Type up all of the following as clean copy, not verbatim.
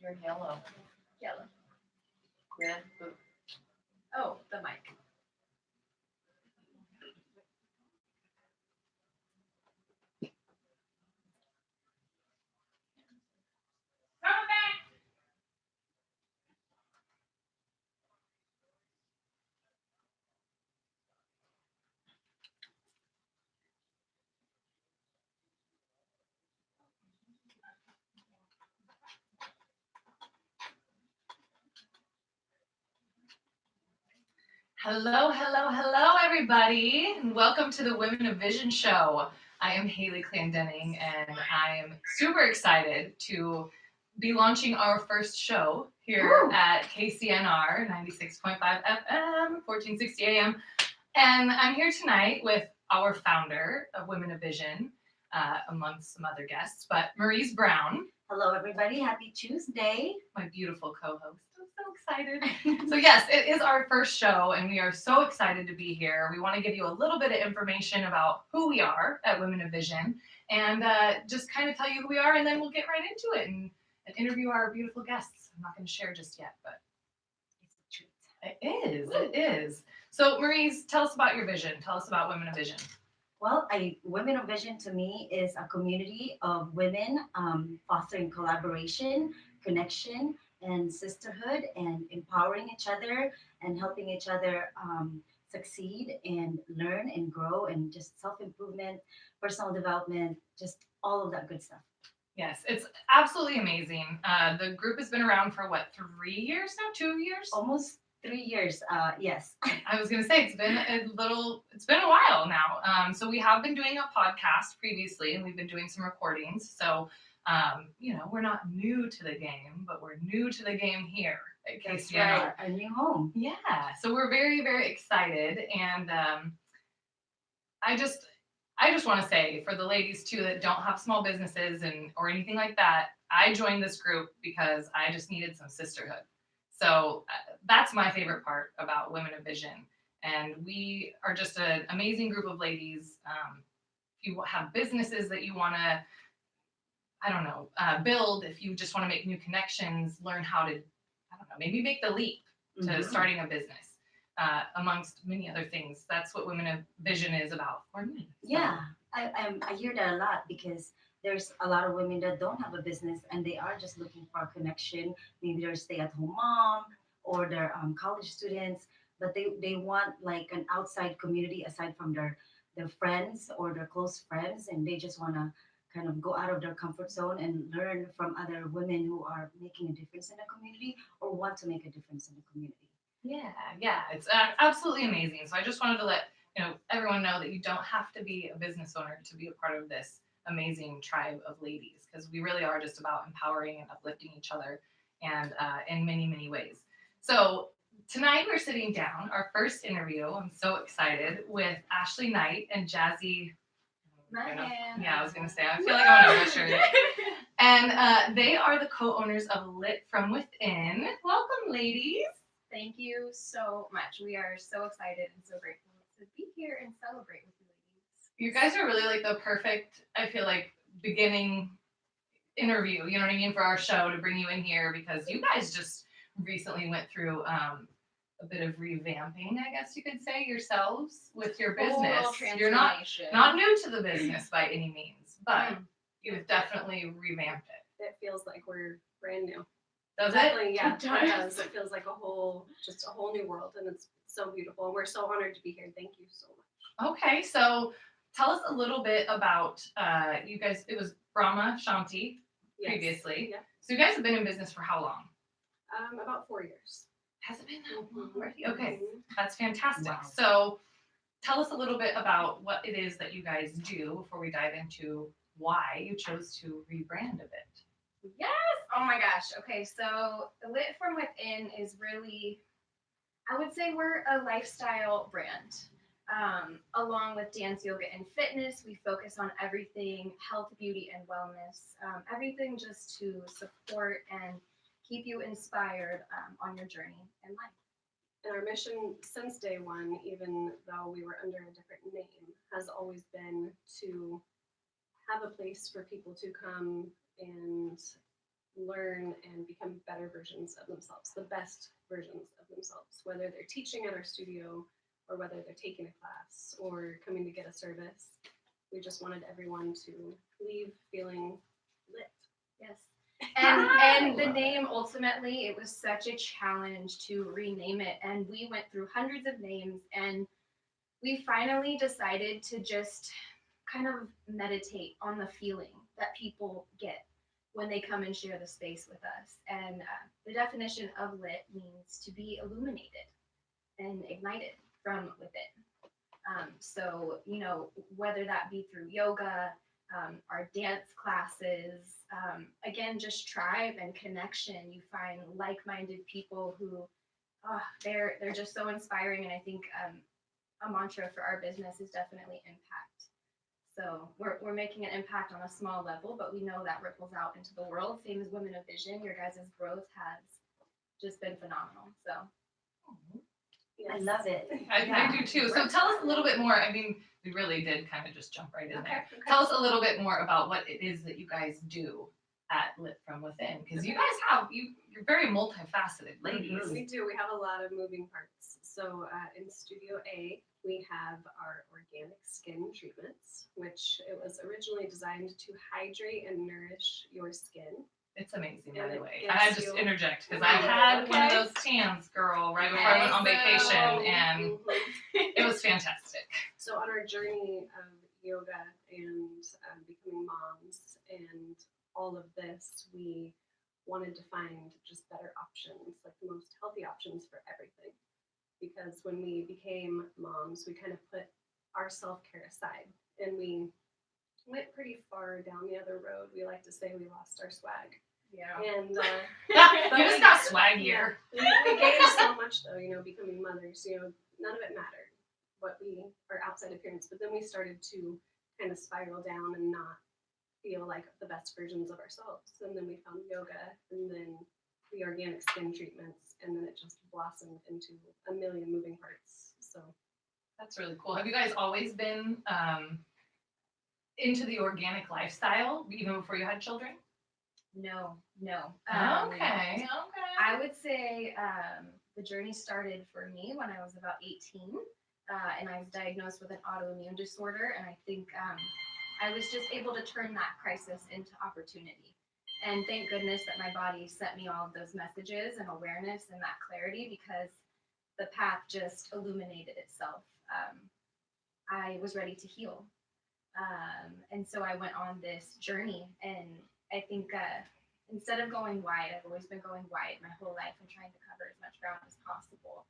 You're yellow. Yellow. Red. Blue. Oh, the mic. Hello, everybody, and welcome to the Women of Vision show. I am Haley Clendenning, and I am super excited to be launching our first show here at KCNR 96.5 FM, 1460 AM. And I'm here tonight with our founder of Women of Vision, amongst some other guests, but Maurice Brown. Hello, everybody. Happy Tuesday. My beautiful co-host. I'm so excited. So yes, it is our first show, and we are so excited to be here. We want to give you a little bit of information about who we are at Women of Vision, and just kind of tell you who we are, and then we'll get right into it and interview our beautiful guests. I'm not going to share just yet, but it's a treat. It is. So Maurice, tell us about your vision. Tell us about Women of Vision. Well, Women of Vision to me is a community of women fostering collaboration, connection, and sisterhood, and empowering each other and helping each other succeed and learn and grow, and just self-improvement, personal development, just all of that good stuff. Yes, it's absolutely amazing. The group has been around for 3 years now? 2 years? Almost 3 years. Yes. I was gonna say it's been a while now. So we have been doing a podcast previously, and we've been doing some recordings. So we're not new to the game, but we're new to the game here at KCNR. That's right, our new home. Yeah. So we're very, very excited, and I just want to say for the ladies too that don't have small businesses or anything like that, I joined this group because I just needed some sisterhood. So that's my favorite part about Women of Vision. And we are just an amazing group of ladies. If you have businesses that you want to, build, if you just want to make new connections, learn how to, maybe make the leap to starting a business, amongst many other things. That's what Women of Vision is about for me. So. Yeah, I hear that a lot because there's a lot of women that don't have a business and they are just looking for a connection. Maybe they're a stay-at-home mom or they're college students, but they want like an outside community aside from their friends or their close friends, and they just want to kind of go out of their comfort zone and learn from other women who are making a difference in the community or want to make a difference in the community. Yeah, it's absolutely amazing. So I just wanted to let everyone know that you don't have to be a business owner to be a part of this amazing tribe of ladies, because we really are just about empowering and uplifting each other, and in many, many ways. So tonight we're sitting down, our first interview. I'm so excited, with Ashley Knight and Jazzy. Yeah, I was gonna say, I feel like I want to butcher it. And they are the co-owners of Lit from Within. Welcome, ladies. Thank you so much. We are so excited and so grateful to be here and celebrate with you ladies. You guys are really like the perfect, I feel like, beginning interview, you know what I mean, for our show, to bring you in here, because you guys just recently went through a bit of revamping, I guess you could say, yourselves with your business. You're not new to the business by any means, but you've definitely revamped it. It feels like we're brand new. Does Definitely, it? yeah, it does. It feels like a whole new world, and it's so beautiful. And we're so honored to be here. Thank you so much. Okay, so tell us a little bit about you guys. It was Brahma Shanti previously. Yeah. So you guys have been in business for how long? About 4 years. Has it been that long already? Okay, that's fantastic. Wow. So tell us a little bit about what it is that you guys do before we dive into why you chose to rebrand a bit. Yes! Oh my gosh. Okay, so Lit from Within is really, I would say we're a lifestyle brand. Along with dance, yoga, and fitness, we focus on everything health, beauty, and wellness. Everything just to support and keep you inspired on your journey in life. And our mission since day one, even though we were under a different name, has always been to have a place for people to come and learn and become better versions of themselves, the best versions of themselves, whether they're teaching at our studio or whether they're taking a class or coming to get a service. We just wanted everyone to leave feeling lit. Yes. And the name, ultimately, it was such a challenge to rename it. And we went through hundreds of names, and we finally decided to just kind of meditate on the feeling that people get when they come and share the space with us. And the definition of lit means to be illuminated and ignited from within. So, whether that be through yoga, our dance classes, again, just tribe and connection. You find like-minded people who, they're just so inspiring. And I think a mantra for our business is definitely impact. So we're making an impact on a small level, but we know that ripples out into the world. Same as Women of Vision, your guys' growth has just been phenomenal. So. I love it. I do too. So tell us a little bit more. I mean, we really did kind of just jump right in there. Okay. Tell us a little bit more about what it is that you guys do at Lit From Within, because you guys you're very multifaceted ladies. We do. We have a lot of moving parts. So in Studio A, we have our organic skin treatments, which it was originally designed to hydrate and nourish your skin. It's amazing, by And the it way. gives I just you- interject because I had one of those tans, girl, right before I went on vacation, and it was fantastic. So on our journey of yoga and becoming moms and all of this, we wanted to find just better options, like the most healthy options for everything. Because when we became moms, we kind of put our self-care aside and we went pretty far down the other road. We like to say we lost our swag. Yeah. And You just got swaggier. we gained so much though, becoming mothers, none of it mattered what our outside appearance, but then we started to kind of spiral down and not feel like the best versions of ourselves. And then we found yoga and then the organic skin treatments, and then it just blossomed into a million moving parts. So That's really cool. Have you guys always been into the organic lifestyle even before you had children? No. Okay. I would say the journey started for me when I was about 18, and I was diagnosed with an autoimmune disorder. And I think I was just able to turn that crisis into opportunity. And thank goodness that my body sent me all of those messages and awareness and that clarity, because the path just illuminated itself. I was ready to heal. And so I went on this journey, and I think instead of going wide, I've always been going wide my whole life and trying to cover as much ground as possible.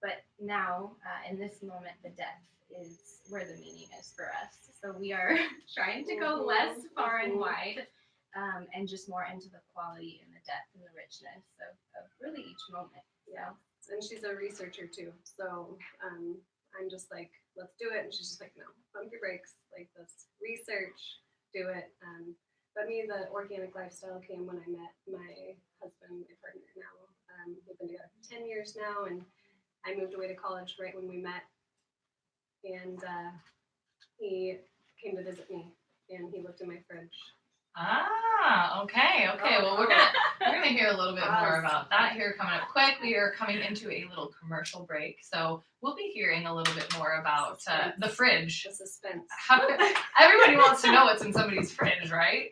But now, in this moment, the depth is where the meaning is for us. So we are trying to go less far and wide, and just more into the quality and the depth and the richness of really each moment. yeah, and she's a researcher too. So I'm just like, let's do it. And she's just like, no, pump your brakes. Like, let's research, do it. But me, the organic lifestyle came when I met my husband, my partner now. We've been together for 10 years now, and I moved away to college right when we met. And he came to visit me, and he looked in my fridge. Okay. Well, we're gonna hear a little bit more about that here coming up quick. We are coming into a little commercial break, so we'll be hearing a little bit more about the fridge. The suspense. Everybody wants to know what's in somebody's fridge, right?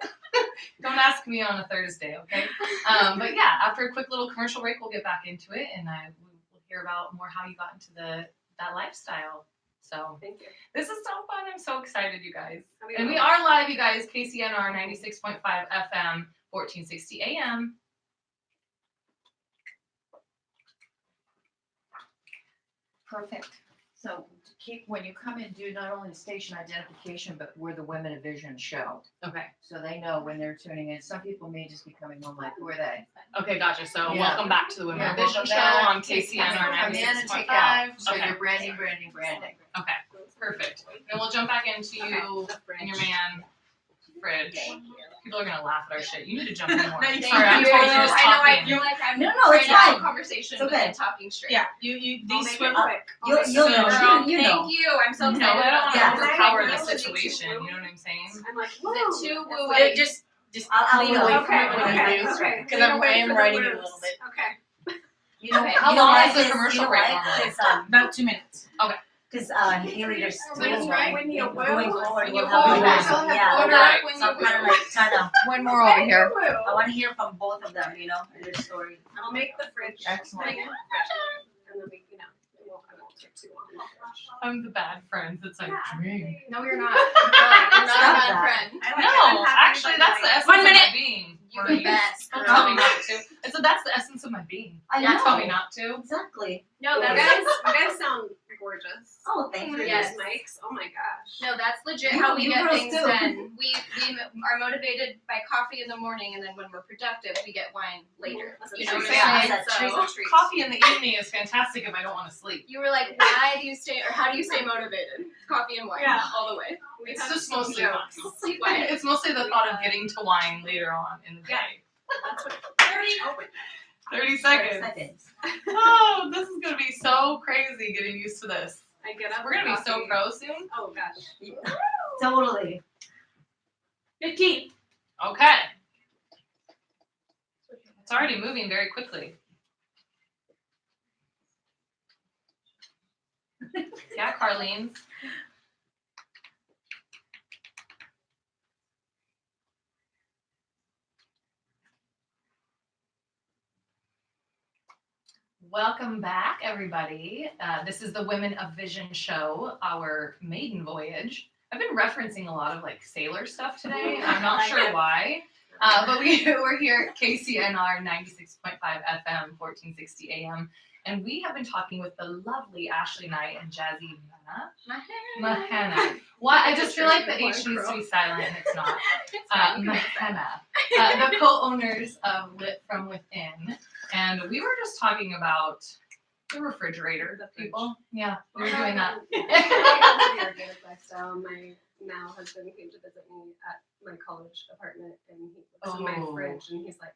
Don't ask me on a Thursday, okay? But yeah, after a quick little commercial break, we'll get back into it, and we'll hear about more how you got into that lifestyle. So Thank you. this is so fun. I'm so excited, you guys. I mean, And we are live, you guys. KCNR 96.5 FM, 1460 AM. Perfect. So when you come in, do not only the station identification, but we're the Women of Vision show. Okay. So they know when they're tuning in. Some people may just be coming home like, who are they? Okay, gotcha. So Yeah. welcome back to the Women of Yeah, Vision welcome show back. on KCNR Come in and 96.5. take out. So Okay. you're branding. Okay, perfect. And we'll jump back into you the fridge. and your man fridge. People are gonna laugh at our shit. You need to jump in more. Thank Sorry, I'm you. totally just I know I talking. feel like I'm No, trying it's to have a fine. conversation It's okay. and talking straight. Yeah, I'll these make swim. it quick. You'll know. Girl, You know. thank you. I'm so No, excited I don't about want Yeah. to this. overpower I the know that it's situation. too You know what I'm saying? I'm like, Is whoa. it too That's woo? like- Just Just I'll lean look. away from Okay, it when okay, you do. okay. Because Lean I away am for the writing it a words. little bit. Okay. You know, Okay, how you know long why? is the 'Cause commercial you know break why? normally? 'Cause, About 2 minutes. Because Haley, there's two When you- right? when you Going will. forward, When we'll you have hold the back, words. you'll have Yeah, order so right when I'm you kind of will. like trying to. One more over here. I want to hear from both of them, you know, and their story. I'll make the fridge. Excellent. thing, and then we, I won't take too long. in the fridge. I'm the bad friend that's like, drink. No, you're not. You're not a Stop bad that. friend. No, actually, that's the essence 1 of minute. my being. You're Or the best. Don't girl. tell me not to. And so that's the essence of my being. I Don't tell know. me not to. Exactly. No, You that's guys sound gorgeous. Oh, thank you. Yes. These mics. Oh my gosh. no, that's legit how we You get girls things too. done. We are motivated by coffee in the morning, and then when we're productive, we get wine later. That's a You know what treat. I'm Yeah, saying? that's a So treat. Coffee in the evening is fantastic if I don't want to sleep. you were like, why do you stay, or how do you stay motivated? Coffee and wine, Yeah. all the way. We It's have just some mostly jokes. wine. Sleep wine. It's mostly the thought of getting to wine later on in the day. That's what 30 seconds. Seconds. Oh, this is gonna be so crazy getting used to this. I get up. We're gonna be so coffee. pro soon. Oh gosh. Totally. 15. Okay. It's already moving very quickly. Yeah, Carlene. Welcome back, everybody. This is the Women of Vision show, our maiden voyage. I've been referencing a lot of like sailor stuff today. I'm not sure why, but we're here at KCNR 96.5 FM, 1460 AM, and we have been talking with the lovely Ashley Knight and Jazzy Mahana. Why? I just feel like the H needs to be silent, and it's not. Mahana, the co-owners of Lit From Within. And we were just talking about the refrigerator. The fridge. People, yeah, we were doing that. The organic lifestyle. My now husband came to visit me at my college apartment, and he looks in my Oh. fridge, and he's like,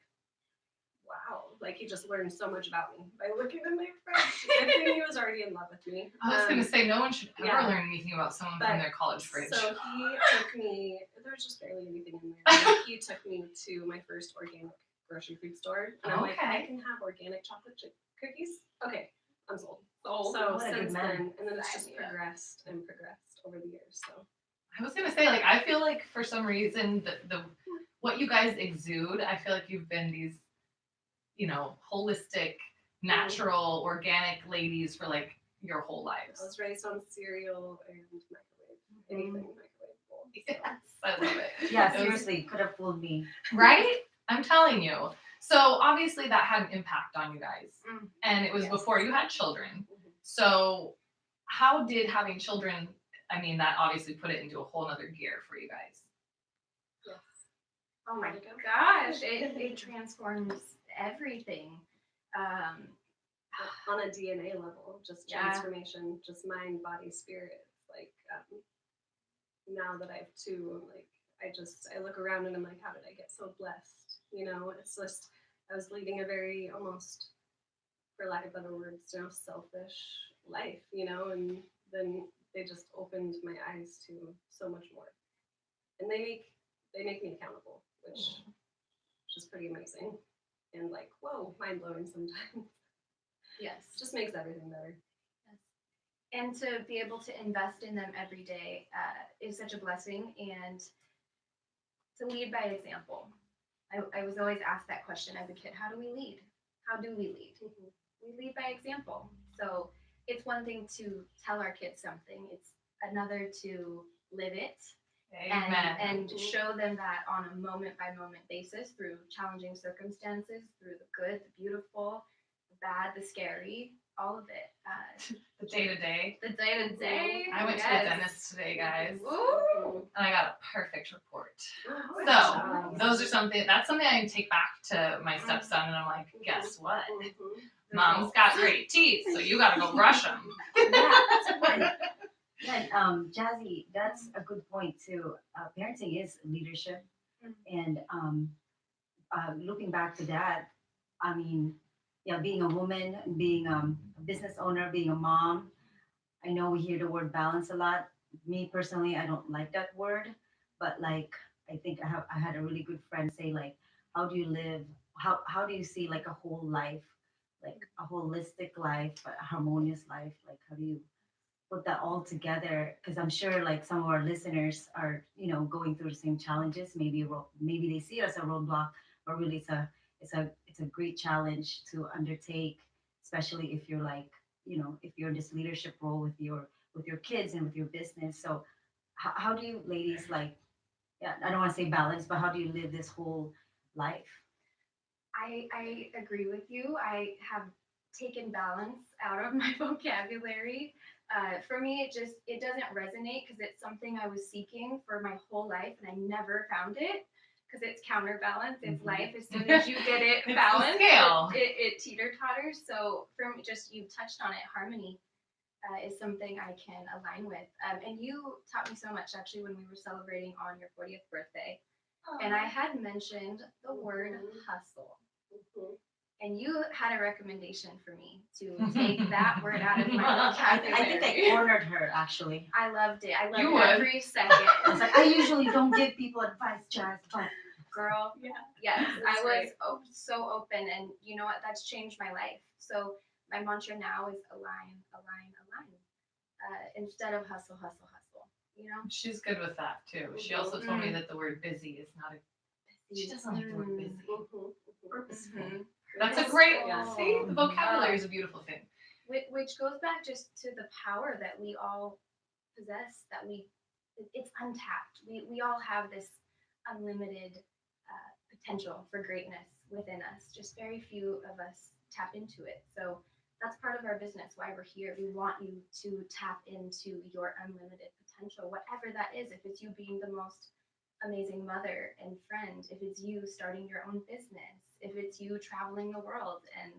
"Wow!" Like he just learned so much about me by looking in my fridge. I think he was already in love with me. I was gonna say no one should ever yeah. learn anything about someone from But- their college fridge. So he took me. There was just barely anything in there. And he took me to my first organic grocery food store, and I'm like, Okay. I can have organic chocolate chip cookies. Okay, I'm sold. Oh, So what a good since man. then, and then it's just Sign me up. progressed and progressed over the years. So I was gonna say, like, I feel like for some reason the what you guys exude, I feel like you've been these, you know, holistic, natural, organic ladies for like your whole I lives. was raised on cereal and microwave, anything microwavable. Yes, I love it. Yeah, It was- seriously, could have fooled me. Right? I'm telling you. So obviously that had an impact on you guys. Mm. And it was Yes. before you had children. Mhm. So how did having children, I mean, that obviously put it into a whole nother gear for you guys. Yes. Oh my There you go. gosh, it transforms everything. On a DNA level, just Yeah. transformation, just mind, body, spirit. Like now that I have two, I'm like I look around and I'm like, how did I get so blessed? You know, it's just I was leading a very almost, for lack of better words, you know, selfish life. You know, and then they just opened my eyes to so much more, and they make me accountable, which is pretty amazing, and like whoa, mind blowing sometimes. Yes. Just makes everything better. And to be able to invest in them every day is such a blessing, and to lead by example. I was always asked that question as a kid: how do we lead? How do we lead? We lead by example. So it's one thing to tell our kids something, it's another to live it and show them that on a moment by moment basis through challenging circumstances, through the good, the beautiful, the bad, the scary, all of it. The day to day. The day to day. I went to the dentist today, guys, Ooh. and I got a perfect report. Good So job. that's something I can take back to my stepson, and I'm like, guess what? Mom's got great teeth, so you gotta go brush them. Yeah, that's a point. Yeah, Jazzy, that's a good point too. Parenting is leadership, and looking back to that, I mean, yeah, being a woman, being a business owner, being a mom. I know we hear the word balance a lot. Me personally, I don't like that word, but like I think I had a really good friend say like, how do you live? How do you see like a whole life, like a holistic life, a harmonious life? Like how do you put that all together? Because I'm sure like some of our listeners are, going through the same challenges. Maybe they see it as a roadblock, but really it's a great challenge to undertake, especially if you're like, if you're in this leadership role with your kids and with your business. So how do you ladies like, yeah, I don't want to say balance, but how do you live this whole life? I agree with you. I have taken balance out of my vocabulary. For me, it doesn't resonate because it's something I was seeking for my whole life and I never found it because it's counterbalance. It's Mhm. life. As soon as you get it It's the balanced, scale. it teeter totters. So for me, just you touched on it, harmony is something I can align with. And you taught me so much actually when we were celebrating on your 40th birthday. And I had mentioned the word hustle. Mhm. And you had a recommendation for me to take that word out of my I vocabulary. think I cornered her actually. I loved it. I loved You would. every second. It's like I usually don't give people advice, Jazz, but Girl, Yeah. yes, I That's was right. so open, and you know what? That's changed my life. So my mantra now is align, align, align, instead of hustle, hustle, hustle. You know, She's good with that too. She also told me that the word busy is not a. She doesn't like the word busy. Mhm. purposeful. Mhm. That's a Yes. great. Oh. See, the vocabulary is a beautiful thing. Which goes back just to the power that we all possess, that it's untapped. We all have this unlimited potential for greatness within us. Just very few of us tap into it. So that's part of our business, why we're here. We want you to tap into your unlimited potential, whatever that is. If it's you being the most amazing mother and friend, if it's you starting your own business, if it's you traveling the world and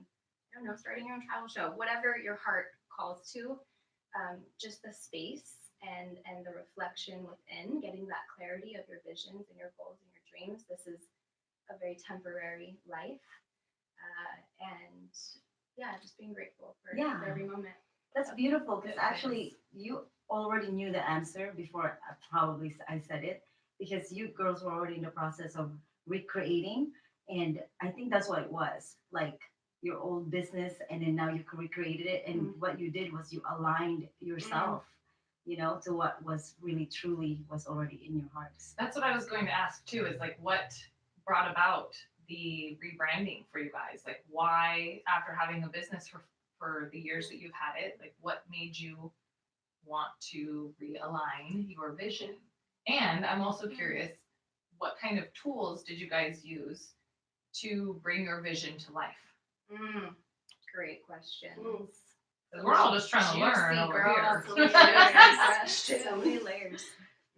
I don't know, starting your own travel show, whatever your heart calls to, just the space and the reflection within, getting that clarity of your visions and your goals and your dreams. This is a very temporary life, and yeah, just being grateful for, Yeah. for every moment. That's beautiful because It actually is. you already knew the answer before I said it, because you girls were already in the process of recreating, and I think that's what it was, like your old business, and then now you recreated it, and what you did was you aligned yourself, to what was really truly was already in your hearts. That's what I was going to ask too. Is like what brought about the rebranding for you guys? Like why, after having a business for the years that you've had it, like what made you want to realign your vision? And I'm also curious, what kind of tools did you guys use to bring your vision to life? Great questions. Because we're all just trying to learn Juicy, over girl. here. So many Juicy layers. questions. So many layers.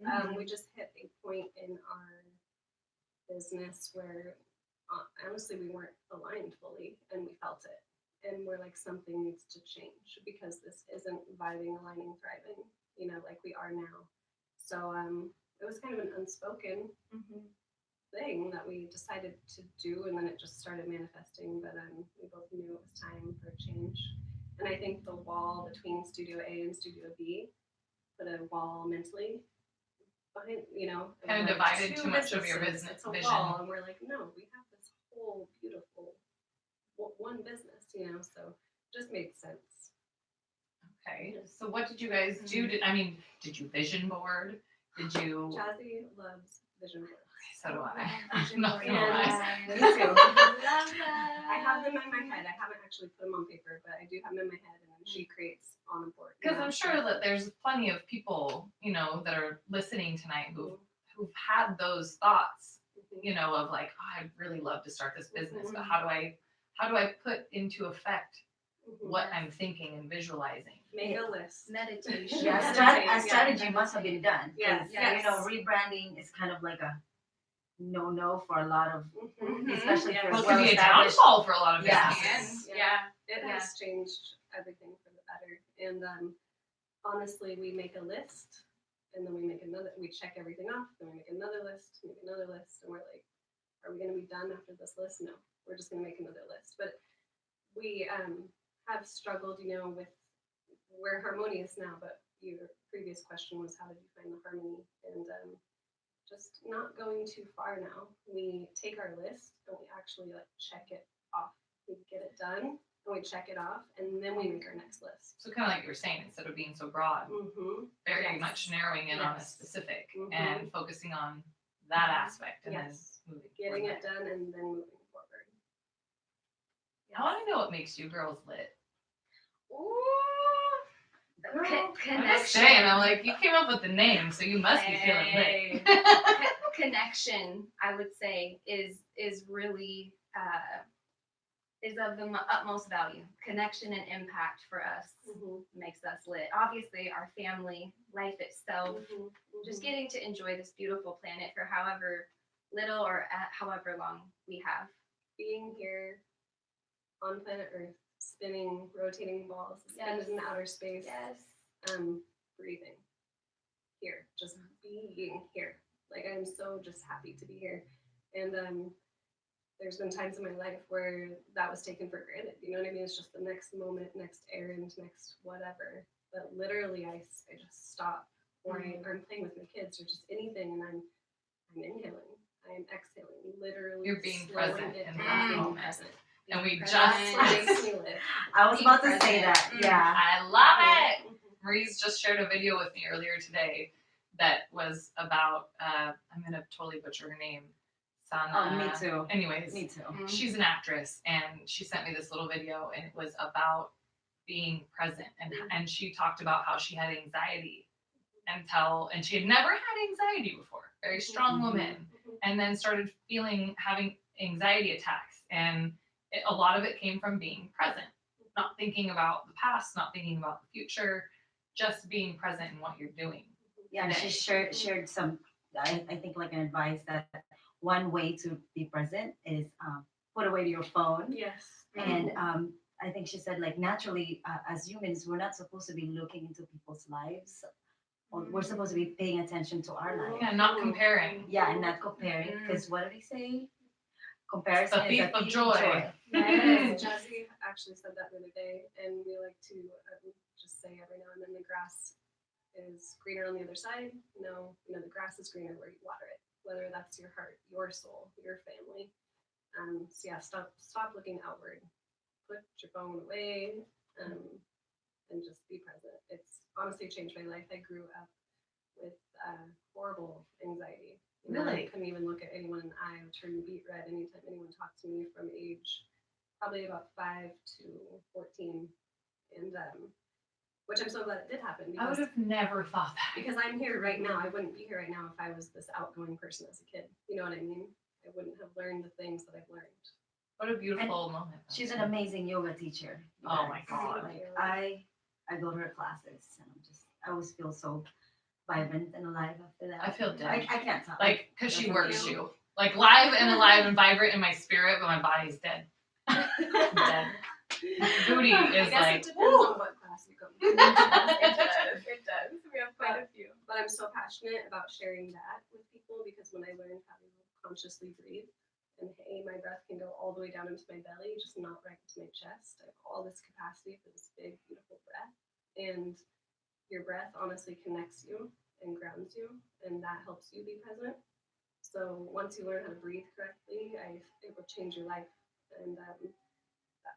Mhm. We just hit a point in our business where honestly we weren't aligned fully and we felt it. And we're like, something needs to change because this isn't vibing, aligning, thriving, like we are now. So it was kind of an unspoken Mhm. thing that we decided to do, and then it just started manifesting. But we both knew it was time for a change. And I think the wall between Studio A and Studio B put a wall mentally behind, Kind of like divided two too much of your businesses. business It's a vision. wall, and we're like, no, we have this whole beautiful one business, so it just made sense. Okay. So what did you guys do? Did you vision board? Did you? Jazzy loves vision boards. So do I. Vision Not board. gonna lie. Me too. Love that. I have them in my head. I haven't actually put them on paper, but I do have them in my head, and then she creates on a board. Because I'm sure that there's plenty of people, that are listening tonight who've had those thoughts, of like, oh, I'd really love to start this business, but how do I put into effect what I'm thinking and visualizing? Make a list. Meditation. Yeah, Meditate, a strategy must have been done. 'Cause, Yes, yes. rebranding is kind of like a no for a lot of, Mhm. especially Yeah. for Well, it well can be a established. downfall for a lot of Yeah. businesses. Yeah. It has changed everything for the better. And honestly, we make a list, and then we check everything off, then we make another list, and we're like, are we going to be done after this list? No, we're just going to make another list. But we have struggled, with, we're harmonious now, but your previous question was, how did you find the harmony? And just not going too far now. We take our list and we actually like check it off. We get it done and we check it off, and then we make our next list. So kind of like you were saying, instead of being so broad, Mm-hmm. very Yes. much narrowing in on a Yes. specific Mhm. and focusing on that aspect and Yes. then moving Getting forward. it done and then moving forward. I want to know what makes you girls lit. Ooh. Girl, I'm just Connection. saying, I'm like, you came up with the name, so you must be feeling Hey. lit. Connection, I would say, is really is of the utmost value. Connection and impact for us Mm-hmm. makes us lit. Obviously, our family, life itself, Mm-hmm. just getting to enjoy this beautiful planet for however little or however long we have. Being here on planet Earth, spinning, rotating balls, suspended Yes. in outer space, Yes. breathing here, just being here. Like, I'm so just happy to be here. And there's been times in my life where that was taken for granted. You know what I mean? It's just the next moment, next errand, next whatever. But literally, I just stop, or I'm playing with my kids, or just anything, and I'm inhaling, I'm exhaling, literally. You're being slowing present it in down, that being moment. present. And we Being just- present makes me live. I was Being about to say present. that. Mm. Yeah. I love it. Mhm. Marie's just shared a video with me earlier today that was about, I'm going to totally butcher her name. Sana. Oh, me too. Anyways, Me too. she's an actress, and she sent me this little video, and it was about being present, and she talked about how she had anxiety and she had never had anxiety before. Very strong woman, and then started having anxiety attacks, and a lot of it came from being present, not thinking about the past, not thinking about the future, just being present in what you're doing. Yeah, and she shared some, I think, like an advice that one way to be present is put away your phone. Yes. And I think she said, like, naturally, as humans, we're not supposed to be looking into people's lives. Or we're supposed to be paying attention to our life. Yeah, not comparing. Yeah, and not comparing. Because what did he say? Comparison The thief is a of thief joy. Yes, Jazzy actually said that the other day, and we like to just say every now and then the grass is greener on the other side. No, the grass is greener where you water it, whether that's your heart, your soul, your family. So yeah, stop looking outward. Put your phone away, and just be present. It's honestly changed my life. I grew up with horrible anxiety. Really? I couldn't even look at anyone in the eye. I would turn beet red anytime anyone talked to me from age probably about 5 to 14. And which I'm so glad it did happen, I would because have never thought that. because I'm here right now. I wouldn't be here right now if I was this outgoing person as a kid. You know what I mean? I wouldn't have learned the things that I've learned. What a beautiful moment. She's an amazing yoga teacher. you Oh guys. my God. Like, I go to her classes, and I always feel so vibrant and alive after that. I feel dead. I can't tell. Like, because she That's works amazing. you. Like, alive and vibrant in my spirit, but my body's dead. Dead. Booty I is guess like, it depends woo. on what class you go to. It does. It does. We have quite a few. But I'm so passionate about sharing that with people, because when I learned how to consciously breathe, and hey, my breath can go all the way down into my belly, just not right into my chest. I have all this capacity for this big, beautiful breath. And your breath honestly connects you and grounds you, and that helps you be present. So once you learn how to breathe correctly, it will change your life. And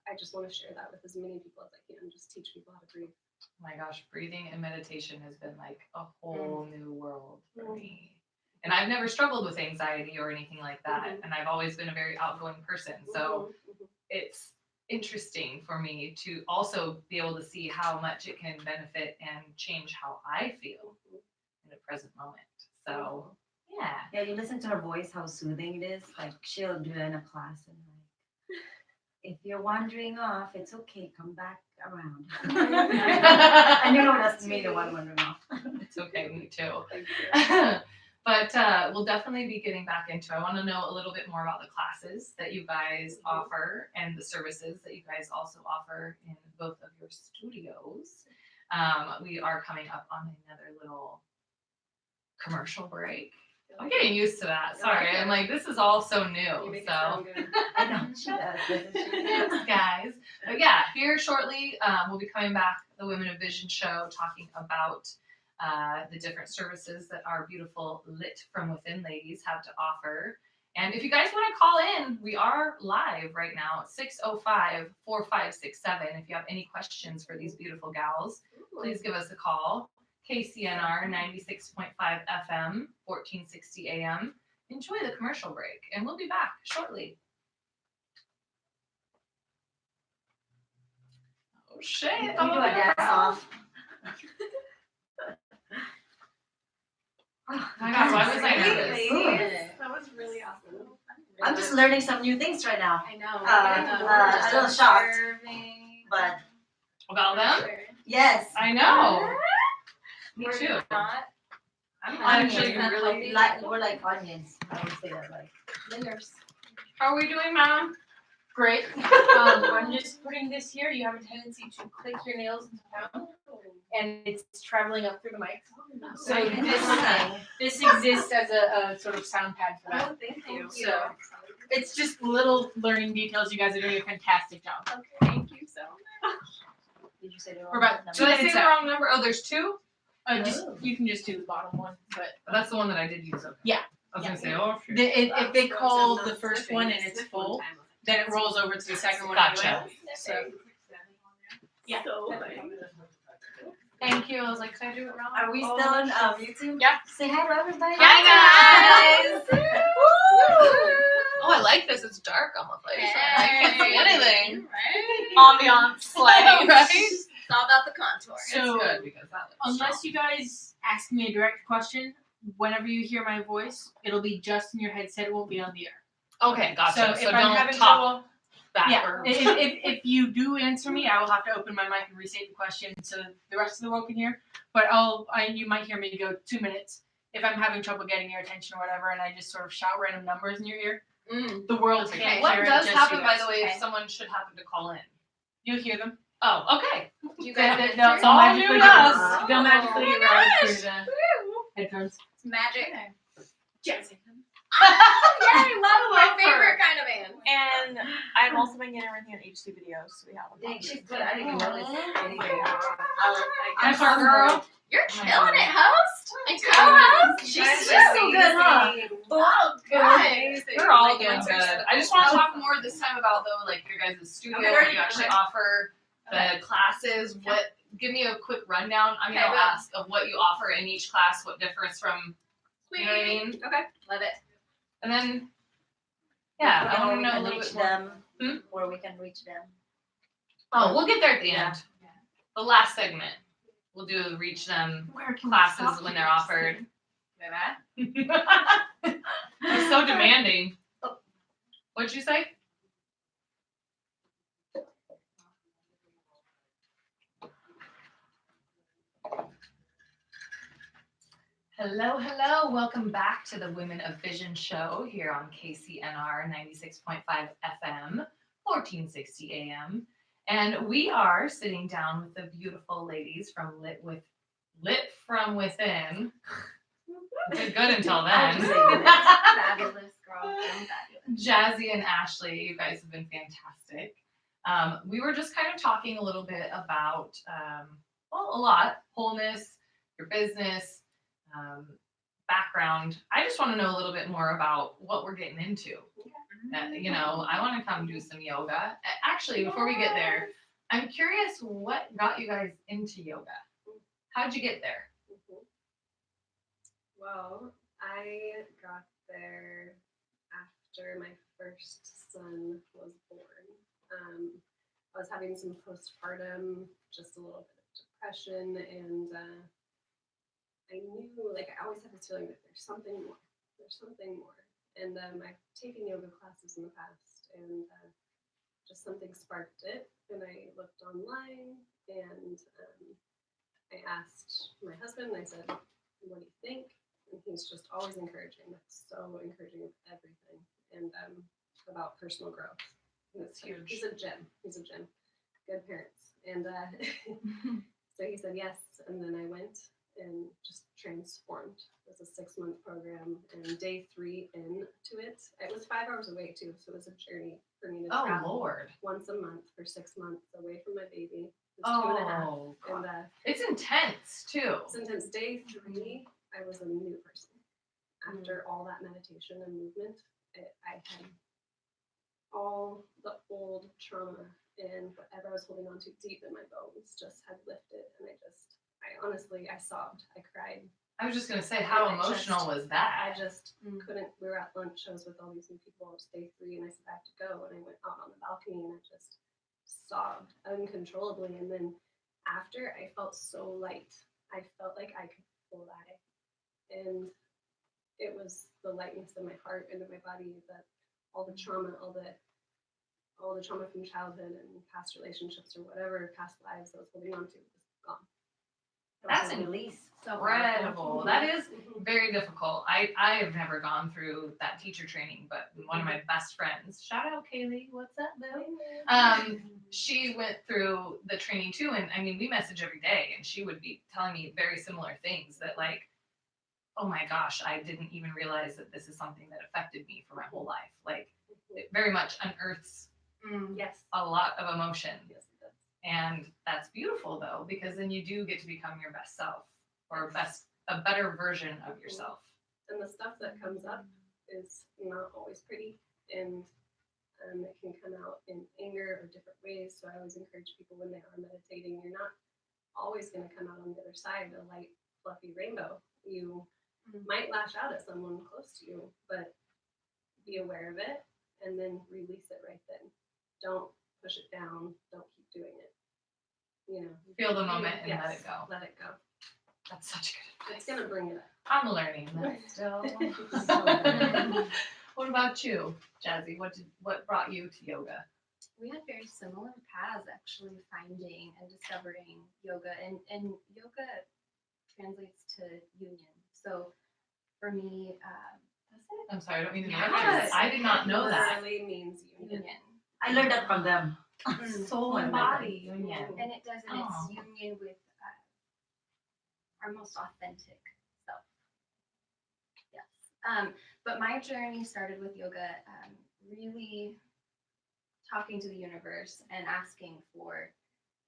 I just want to share that with as many people as I can, just teach people how to breathe. Oh my gosh, breathing and meditation has been like a whole new world for me. And I've never struggled with anxiety or anything like that. And I've always been a very outgoing person. So it's interesting for me to also be able to see how much it can benefit and change how I feel in the present moment. So yeah. Yeah, you listen to her voice, how soothing it is. Like, she'll do that in a class, and like, if you're wandering off, it's okay. Come back around. And you know that's me, the one wandering off. It's okay, me too. Thank you. But we'll definitely be getting back into it. I want to know a little bit more about the classes that you guys offer and the services that you guys also offer in both of your studios. We are coming up on another little commercial break. I'm getting used to that. Sorry, I'm like, this is all so You new. make it So, sound good. I know she does, doesn't she? thanks, guys. But yeah, here shortly, we'll be coming back, the Women of Vision show, talking about the different services that our beautiful Lit from Within ladies have to offer. And if you guys want to call in, we are live right now at 605-4567. If you have any questions for these beautiful gals, please give us a call. KCNR 96.5 FM, 1460 AM. Enjoy the commercial break, and we'll be back shortly. Oh shit! We do a dance off. Oh my God, why was I nervous? That was really awesome. I'm just learning some new things right now. I know. A little shocked, but About them? yes. I know. Me We're too. not I'm Onions, actually really. we're like onions. I would say that like. layers. How are we doing, Mom? Great. I'm just putting this here. You have a tendency to click your nails into pound, and it's traveling up through the mic. So this exists as a sort of sound pad for that. Oh, thank you. So it's just little learning details. You guys are doing a fantastic job. Okay, thank you so much. Did you say the We're about number? Did I say minutes the out. wrong number? Oh, there's two? You can just do the bottom one, but Oh, that's the one that I did use. Okay. Yeah. I was Yeah. gonna say, oh, shoot. if they call the first one and it's full, then it rolls over to the second one Gotcha. anyway. So yeah. Thank you. I was like, did I do it wrong? Are we still on YouTube? Yeah. Say hi to everybody. Hi, guys! Oh, I like this. It's dark on the place. I can't see anything. Ambiance lighting. Right? It's all about the contour. So It's good because that looks unless you guys ask me a direct question, whenever you hear my voice, it'll be just in your headset. It won't be on the air. Okay, gotcha. So So if I'm don't having talk trouble, back yeah. or If you do answer me, I will have to open my mic and restate the question so the rest of the world can hear. But you might hear me go 2 minutes if I'm having trouble getting your attention or whatever, and I just sort of shout random numbers in your ear. The world Okay. can't What hear it, does just happen, you by guys. the way, Okay. if someone should happen to call in? You'll hear them. Oh, okay. You They'll guys they'll all magically new to us. they'll magically Oh my arrive gosh. through the headphones. It's magic. Jazzy. Yeah, I love my favorite kind of band. And I've also been getting everything on HD videos, so we have them. Dang, she's good. I didn't even notice anything. I'm her girl. You're killing it, host. And co-host. She's so good, huh? Oh, good. We're all doing good. I just want to talk more this time about though, like your guys' studio, where you actually offer the classes. What? Give me a quick rundown. I mean, Okay, I'll well. ask of what you offer in each class. What differs from, you know what I mean? Okay, love it. And then, yeah, I want to know a little reach bit more. them. Where we can reach them. Oh, we'll get there at the Yeah. end. The last segment, we'll do reach them classes when they're offered. You're so demanding. What'd you say? Hello, hello. Welcome back to the Women of Vision show here on KCNR 96.5 FM, 1460 AM. And we are sitting down with the beautiful ladies from Lit from Within. Did good until then. Fabulous, girl. I'm fabulous. Jazzy and Ashley, you guys have been fantastic. We were just kind of talking a little bit about, a lot, wholeness, your business, background. I just want to know a little bit more about what we're getting into. I want to come do some yoga. Actually, before we get there, I'm curious what got you guys into yoga? How'd you get there? Well, I got there after my first son was born. I was having some postpartum, just a little bit of depression, and I knew, I always had this feeling that there's something more. There's something more. And I've taken yoga classes in the past, and just something sparked it. And I looked online, and I asked my husband, I said, what do you think? And he's just always encouraging. That's so encouraging of everything. And about personal growth. That's huge. He's a gem. Good parents. And so he said yes. And then I went and just transformed. It was a 6-month program, and day 3 into it, it was 5 hours away too, so it was a journey. for me to Oh travel Lord. once a month for 6 months away from my baby. It's 2.5. Oh, And God. It's intense too. since day 3, I was a new person. After all that meditation and movement, I had all the old trauma and whatever I was holding on to deep in my bones just had lifted. And I sobbed. I cried. I was just gonna say, how I emotional was I that? just couldn't. We were at lunch. I was with all these new people. It was day 3, and I said I have to go. And I went out on the balcony, and I just sobbed uncontrollably. And then after, I felt so light. I felt like I could fly, and it was the lightness in my heart and in my body that all the trauma, all the trauma from childhood and past relationships or whatever past lives I was holding on to was gone. That's a release. So incredible. That is very difficult. I have never gone through that teacher training, but one of my best friends, shout out Kaylee, what's up, boo? She went through the training too, and I mean, we message every day, and she would be telling me very similar things that like, oh my gosh, I didn't even realize that this is something that affected me for my whole life. Like, it very much unearths Yes. a lot of emotion. Yes, it does. And that's beautiful though, because then you do get to become your best self or a better version of yourself. And the stuff that comes up is not always pretty, and it can come out in anger or different ways. So I always encourage people when they are meditating, you're not always going to come out on the other side a light, fluffy rainbow. You might lash out at someone close to you, but be aware of it and then release it right then. Don't push it down. Don't keep doing it. You know, Feel the moment and yes, let it go. Let it go. That's such good It's advice. gonna bring it up. I'm learning that still. What about you, Jazzy? What brought you to yoga? We had very similar paths actually finding and discovering yoga, and yoga translates to union. So for me, does it? I'm sorry, I don't mean to Yes. interrupt you. I did not know that. Literally means union. Union. I learned that from them. Soul and body union. And it does, and Oh. it's union with our most authentic self. Yes. But my journey started with yoga, really talking to the universe and asking for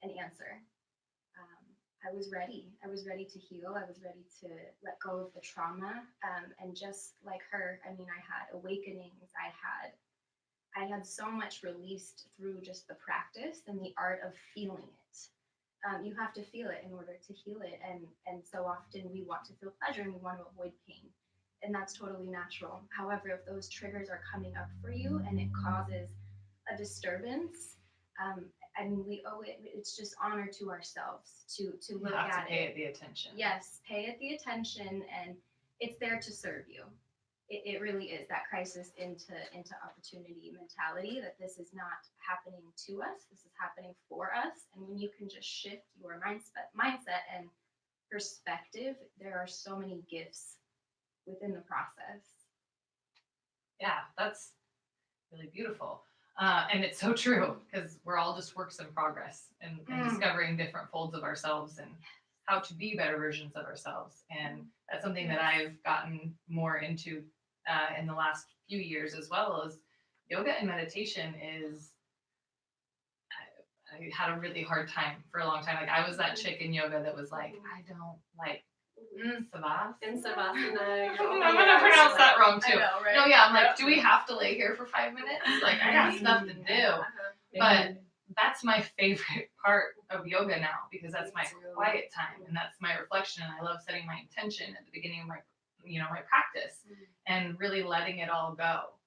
an answer. I was ready. I was ready to heal. I was ready to let go of the trauma. And just like her, I mean, I had awakenings. I had so much released through just the practice and the art of feeling it. You have to feel it in order to heal it. And so often we want to feel pleasure and we want to avoid pain. And that's totally natural. However, if those triggers are coming up for you and it causes a disturbance, I mean, we owe it. It's just honor to ourselves to You look have to at pay it. it the attention. Yes, pay it the attention, and it's there to serve you. It really is that crisis into opportunity mentality, that this is not happening to us. This is happening for us. And when you can just shift your mindset and perspective, there are so many gifts within the process. Yeah, that's really beautiful. And it's so true because we're all just works in progress and discovering different folds of ourselves and how to be better versions of ourselves. And that's something that I've gotten more into in the last few years, as well as yoga and meditation is, I had a really hard time for a long time. Like I was that chick in yoga that was like, I don't like savasana. In Savasana, I'm gonna pronounce that wrong too. I know, right? No, yeah, I'm like, do we have to lay here for 5 minutes? Like, I got stuff to do. But that's my favorite part of yoga now because that's my quiet time and that's my reflection. I love setting my intention at the beginning of my, my practice and really letting it all go.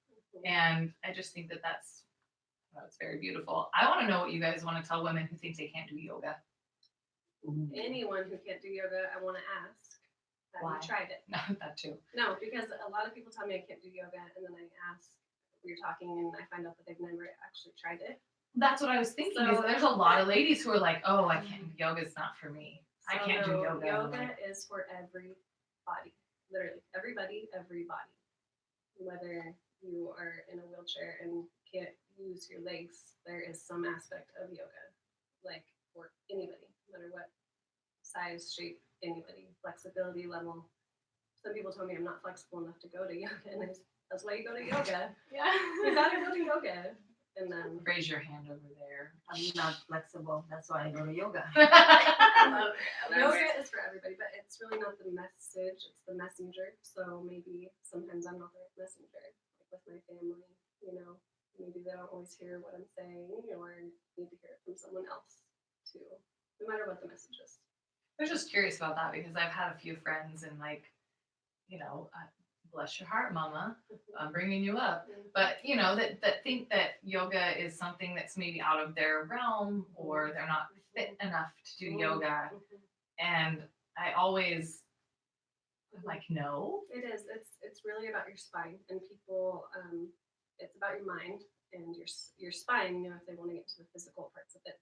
And I just think that that's very beautiful. I want to know what you guys want to tell women who think they can't do yoga. Anyone who can't do yoga, I want to ask, have Why? you tried it? No, that too. No, because a lot of people tell me I can't do yoga, and then I ask, we're talking, and I find out that they've never actually tried it. That's what I was thinking. So- Is there's a lot of ladies who are like, oh, I can't. Yoga's not for me. I can't do So yoga. Yoga is for every body, literally everybody, every body. Whether you are in a wheelchair and can't use your legs, there is some aspect of yoga, like for anybody, no matter what size, shape, anybody, flexibility level. Some people told me I'm not flexible enough to go to yoga, and that's why you go to yoga. Yeah. You gotta go to yoga. And then Raise your hand over there. I'm not flexible. That's why I go to yoga. yoga is for everybody, but it's really not the message, it's the messenger. So maybe sometimes I'm not the right messenger, like with my family, maybe they don't always hear what I'm saying or need to hear it from someone else too, no matter what the message is. I was just curious about that because I've had a few friends and bless your heart, mama, I'm bringing you up. But, that think that yoga is something that's maybe out of their realm or they're not fit enough to do yoga. And I always, I'm like, no. It is. It's really about your spine and people. It's about your mind and your spine. If they want to get to the physical parts of it,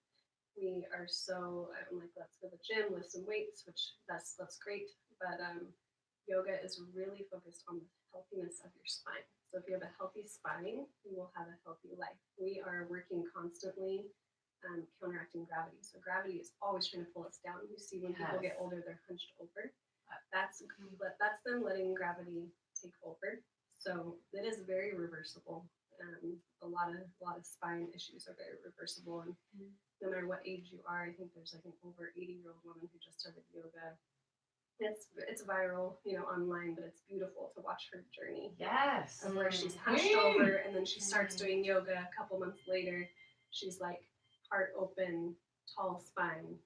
we are so. I'm like, let's go to the gym, lift some weights, which that's great. But yoga is really focused on the healthiness of your spine. So if you have a healthy spine, you will have a healthy life. We are working constantly counteracting gravity. So gravity is always trying to pull us down. You see when people get older, they're hunched over. That's them letting gravity take over. So it is very reversible. A lot of spine issues are very reversible, and no matter what age you are, I think there's like an over 80-year-old woman who just started yoga. It's viral, online, but it's beautiful to watch her journey. Yes. Of where she's hunched over, and then she starts doing yoga. A couple months later, she's like heart open, tall spine,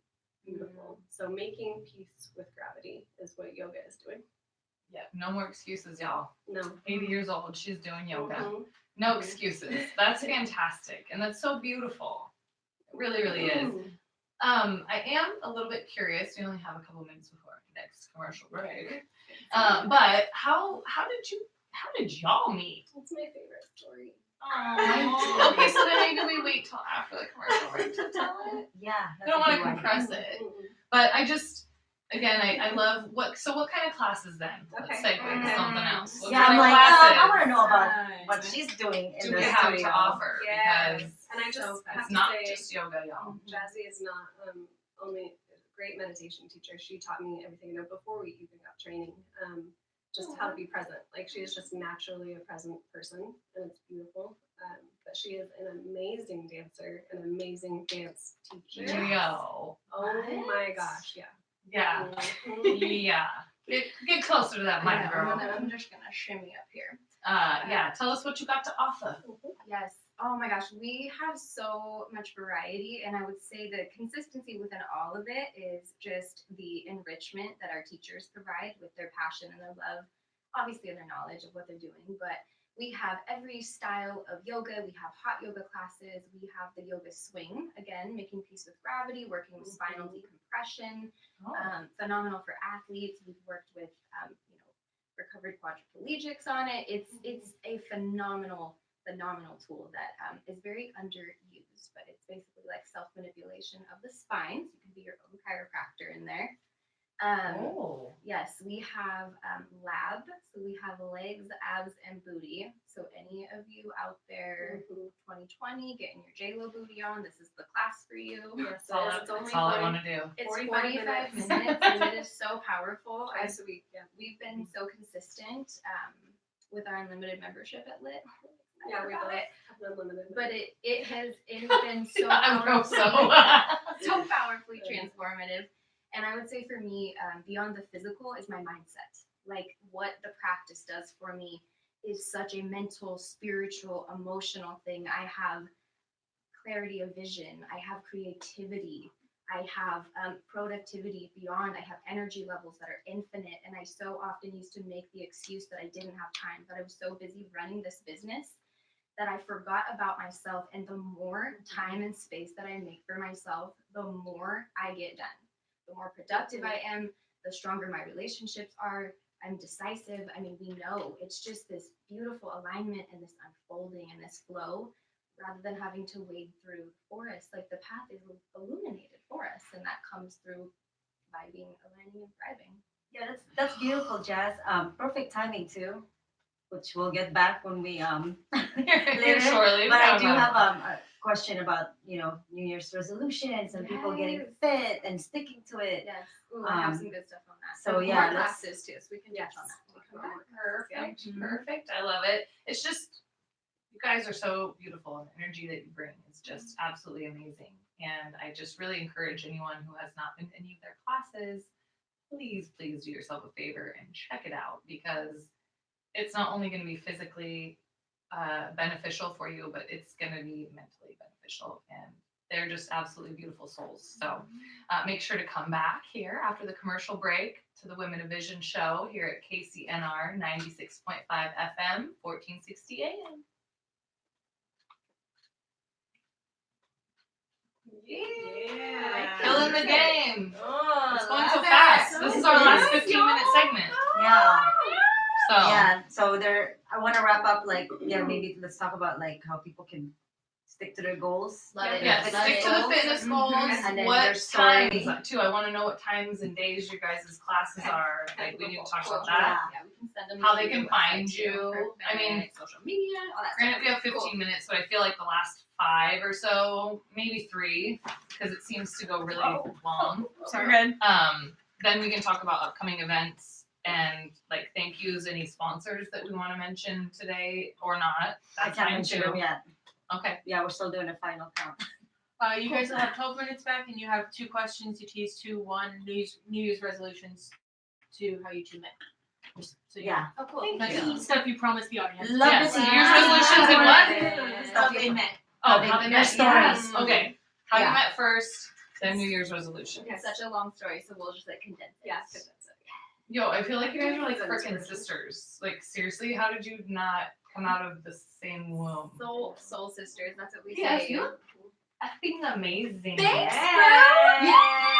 beautiful. So making peace with gravity is what yoga is doing. Yeah, no more excuses, y'all. No. 80 years old, she's doing yoga. Mhm. No excuses. That's fantastic. And that's so beautiful. It really, really is. I am a little bit curious. We only have a couple minutes before our next commercial break. But how did y'all meet? That's my favorite story. Oh, okay, so then maybe we wait till after the commercial break to tell it. Yeah. I don't want to compress it. But I just, again, I love what kind of classes then? Let's Okay. segue to something else. What Yeah, kind I'm of like, classes I want to know about what she's doing in do the we have studio. to offer? Yes. Because And I just have it's to not say, just yoga, y'all. Jazzy is not only a great meditation teacher. She taught me everything I know before we even got training. Just how to be present. Like she is just naturally a present person, and it's beautiful. But she is an amazing dancer, an amazing dance teacher. Yo. Oh my gosh, yeah. Yeah. Mhm. Yeah. Get closer to that mic, girl. I'm just gonna shimmy up here. Yeah. Tell us what you got to offer. Yes. Oh my gosh, we have so much variety, and I would say the consistency within all of it is just the enrichment that our teachers provide with their passion and their love, obviously, and their knowledge of what they're doing. But we have every style of yoga. We have hot yoga classes. We have the yoga swing, again, making peace with gravity, working with spinal decompression. Phenomenal for athletes. We've worked with, recovered quadriplegics on it. It's a phenomenal tool that is very underused, but it's basically like self-manipulation of the spine. So you can be your own chiropractor in there. Yes, we have lab. So we have legs, abs, and booty. So any of you out there, 2020, getting your JLo booty on, this is the class for you. Yes, That's all I want to do. It's 45 45 minutes, and it is so powerful. twice a week. Yeah. We've been so consistent with our unlimited membership at Lit. Yeah, we about both it, have unlimited. but it has been so I would hope powerfully, so. so powerfully transformative. And I would say for me, beyond the physical is my mindset. Like what the practice does for me is such a mental, spiritual, emotional thing. I have clarity of vision. I have creativity. I have productivity beyond. I have energy levels that are infinite. And I so often used to make the excuse that I didn't have time, that I was so busy running this business that I forgot about myself. And the more time and space that I make for myself, the more I get done. The more productive I am, the stronger my relationships are. I'm decisive. I mean, we know it's just this beautiful alignment and this unfolding and this flow, rather than having to wade through the forest. Like the path is illuminated for us, and that comes through vibing, aligning, and thriving. Yeah, that's beautiful, Jazz. Perfect timing too, which we'll get back when we Here shortly. But I do have a question about New Year's resolutions and people getting Yes. fit and sticking to it. Yes. Ooh, I have some good stuff on that. so And yeah, more let's- classes too, so we can touch on that. Perfect. Mhm. Perfect. I love it. It's just, you guys are so beautiful, and the energy that you bring is just absolutely amazing. And I just really encourage anyone who has not been to any of their classes, please, please do yourself a favor and check it out, because it's not only going to be physically beneficial for you, but it's going to be mentally beneficial. And they're just absolutely beautiful souls. So make sure to come back here after the commercial break to the Women of Vision show here at KCNR 96.5 FM, 1460 AM. Yeah. Killing the game. Oh, It's going so love it. fast. This is our last 15-minute segment. Yeah. So Yeah. So I want to wrap up. Maybe let's talk about how people can stick to their goals. Love it. yes, Love stick it. to the fitness goals. And then What their story. times too? I want to know what times and days your guys' classes are. Like, we need to talk about that. Yeah, we can send them. How to they your can find website, too. you. I mean, Perfect. social media, all that Granted, stuff. we have 15 minutes, but I feel like the last 5 or so, maybe 3, because it seems to go really long. So we're good. Then we can talk about upcoming events and thank yous, any sponsors that we want to mention today or not. I That's can't fine mention too. them yet. Okay. Yeah, we're still doing a final count. You guys will have 12 minutes back, and you have 2 questions to tease to 1 New Year's resolutions to how you 2 met. Just so you know. Yeah. Oh, cool. That's stuff you promised the audience. Love Yes. to see New Year's resolutions and what? Stuff they met. Oh, How how they- they their met. stories. Yes. Okay. How Yeah. you met first, then New Year's resolution. It's such a long story, so we'll just condense it. Yeah. Yo, I feel like you guys are like freaking sisters. Like, seriously, how did you not come out of the same womb? Soul sisters. That's what we Yes, say. you look effing amazing. Thanks, Yeah.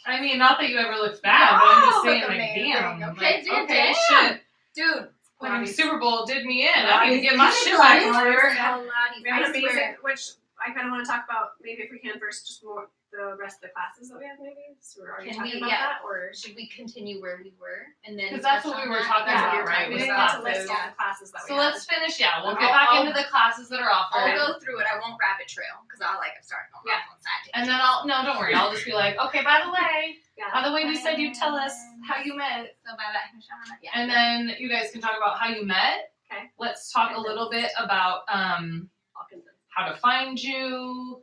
I mean, not that you ever looked bad, but I'm just No, saying, look like, amazing. damn. Okay, like, dude, okay, damn. shit. Dude. Fucking Super Bowl did me in. Pilates. I need to get my You shit did back in Pilates. order. We have I an amazing, swear. which I kind of want to talk about, maybe if we can first, just more the rest of the classes that we have, maybe. So we're already Can talking we- about yeah. that, or Should we continue where we were and then? Because that's touch what we on were that? talking That's what about, we were right? talking we Was didn't about. get to list all classes. the classes that we So have. let's finish. Yeah, we'll get back into the classes that are offered. I'll go through it. I won't rabbit trail because I'll start going off on side. And then don't worry, I'll just be like, okay, by the way, we said you'd tell us how you met. So by that, yeah. And then you guys can talk about how you met. Okay. Let's talk a little bit about I'll condense. how to find you,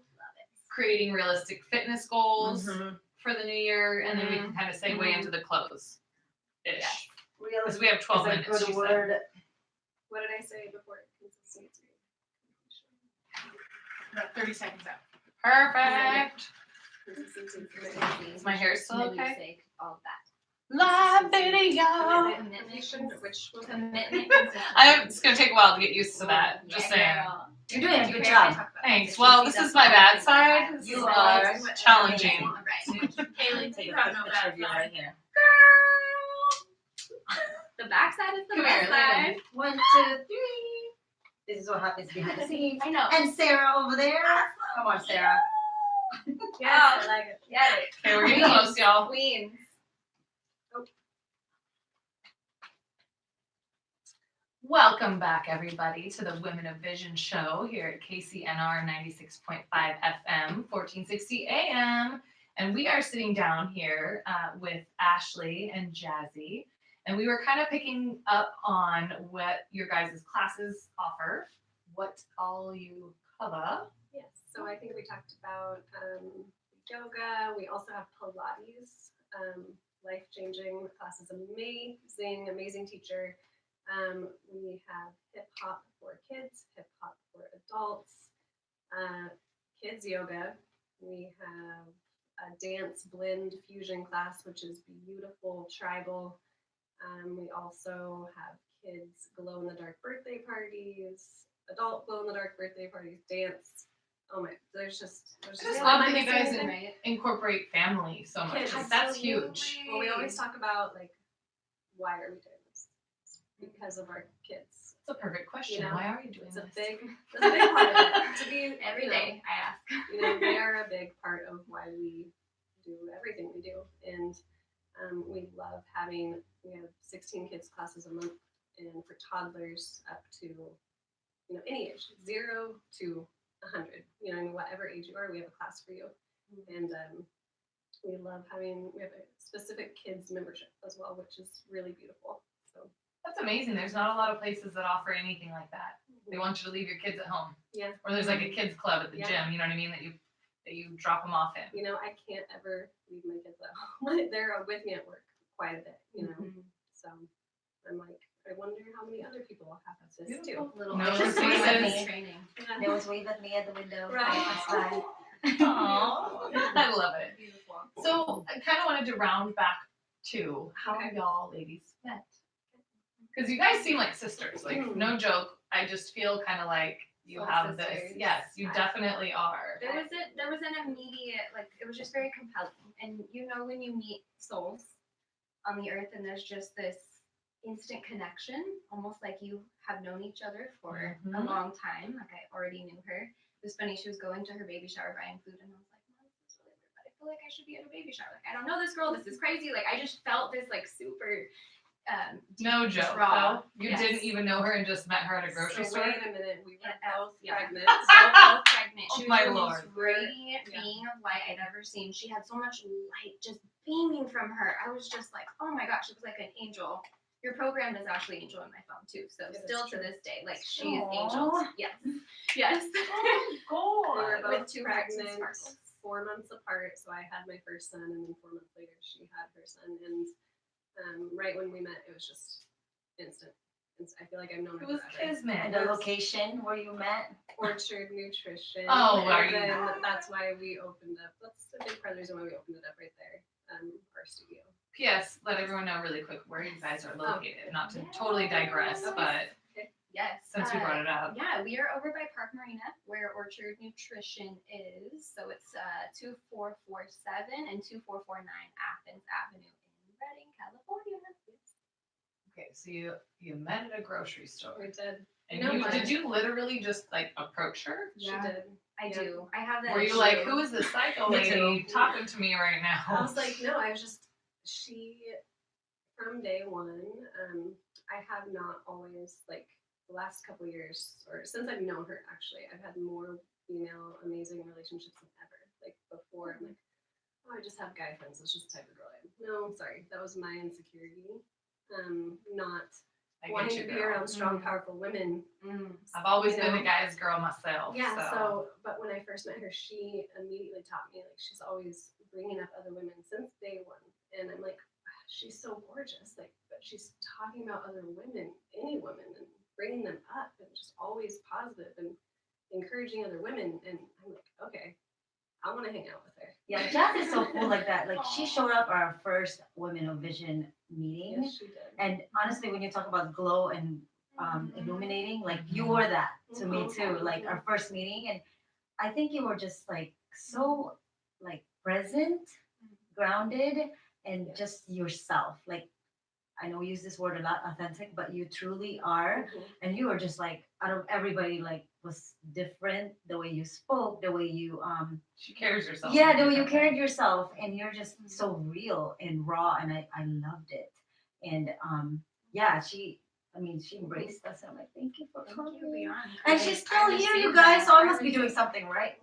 creating realistic fitness goals Mhm. for the new year, and then we can kind of segue into the close. Ish. Because we have 12 Is a minutes. good she said. word. What did I say before? Consistency. About 30 seconds out. Perfect. Consistency. Is my hair still okay? Music, all of that. Live video. Commitment. Which was Commitment. It's gonna take a while to get used to that. Just saying. You're doing a good job. Thanks. Well, this is my bad side. This You is are challenging. Haley, Take you a don't know picture that of you right here. The back side is the Come best here, side. 1, 2, 3. This is what happens behind the scenes. I know. And Sarah over there. Come on, Sarah. Yes, I like it. Get it. Okay, we're getting close, y'all. Queens. Welcome back, everybody, to the Women of Vision show here at KCNR 96.5 FM, 1460 AM. And we are sitting down here with Ashley and Jazzy. And we were kind of picking up on what your guys' classes offer, what all you cover. Yes. So I think we talked about yoga. We also have Pilates, life-changing classes. Amazing teacher. We have hip hop for kids, hip hop for adults, kids yoga. We have a dance blend fusion class, which is beautiful, tribal. We also have kids glow in the dark birthday parties, adult glow in the dark birthday parties, dance. Oh my, there's just I just love that you guys amazing. incorporate family so much. Kids, That's huge. Well, we always talk about why are we doing this? It's because of our kids. That's a perfect question. You know, Why are you doing It's this? a big part of it. To be Every day I ask. They are a big part of why we do everything we do, and we love having. We have 16 kids classes a month, and for toddlers up to any age, 0 to 100. Whatever age you are, we have a class for you, and we love having. We have a specific kids membership as well, which is really beautiful. So That's amazing. There's not a lot of places that offer anything like that. They want you to leave your kids at home. Yeah. Or there's like a kids club at the Yeah. gym, you know what I mean, that you drop them off in. You know, I can't ever leave my kids at home. They're with me at work quite a bit, you know. So I'm like, I wonder how many other people will have this too. Beautiful. Little No Just exercise wave at me. training. Yeah. They always wave at me at the window. Right. Outside. Aww, I love it. Beautiful. So I kind of wanted to round back to how Okay. y'all ladies met. Because you guys seem like sisters. Like, no joke. I just feel kind of like you Soul have this. sisters. Yes, you definitely are. There was an immediate, like, it was just very compelling. And you know when you meet souls on the earth and there's just this instant connection, almost like you have known each other for a Mhm. long time. Like I already knew her. It was funny, she was going to her baby shower buying food and I was like, Mom, this is really weird, but I feel like I should be at a baby shower. Like I don't know this girl, this is crazy. Like I just felt this like super deep No joke. draw. Though. You Yes. didn't even know her and just met her at a grocery So store. wait a minute, we were both Yeah. pregnant. So both pregnant. Oh She was my the Lord. most radiant Yeah. being of light I'd ever seen. She had so much light just beaming from her. I was just like, oh my gosh, it was like an angel. Your program is actually Angel in my phone too. So It is still to true. this day, like she is Aw. Angel. Yes. Yes. Oh We were my With both two hearts and pregnant sparkles. 4 months apart. So I had my first son, and then 4 months later she had her son. And right when we met, it was just instant. I feel like I've known her It was forever. kismet. And the location where you met. Orchard Nutrition. Oh, and are you- then that's why we opened up. That's a big part of the reason why we opened it up right there. Our studio. P.S. Let everyone know really quick where you guys are located. Not to Yeah. totally digress, Okay. but Yes. since you brought it up. Yeah, we are over by Park Marina where Orchard Nutrition is. So it's 2447 and 2449 Athens Avenue in Redding, California. Okay, so you met at a grocery store. We did. And You know what? did you literally just like approach her? Yeah. She did. I Yeah. do. I have that. Were you issue. like, who is this psycho Me lady too. talking to me right now? I was like, no, I was just, from day one, I have not always, like, the last couple years, or since I've known her, actually, I've had more female amazing relationships than ever. Like, before, I'm like, oh, I just have guy friends, that's just the type of girl I am. No, I'm sorry, that was my insecurity. Not I get wanting you, to be girl. around strong, powerful women. I've always you been a know? guy's girl myself. Yeah, so. so, but when I first met her, she immediately taught me, like, she's always bringing up other women since day one. And I'm like, she's so gorgeous, like, but she's talking about other women, any women, and bringing them up, and just always positive and encouraging other women. And I'm like, okay, I want to hang out with her. Yeah, Jazz is so cool like that. Like she showed up at our first Women of Vision meeting. Yes, she did. And honestly, when you talk about glow and illuminating, like you were that to me too. Like our first meeting, and I think you were just like so like present, grounded, and Yes. just yourself. Like I know we use this word a lot, authentic, but you truly are. Mhm. And you were just like out of everybody, like was different. The way you spoke, the way you She carries herself. yeah, in a the way you different carried way. yourself, and you're just so real and raw, and I loved it. And yeah, she embraced us. And I'm like, thank you for Thank coming. you, Beyond. And she's still here, you guys. So I must be doing something right.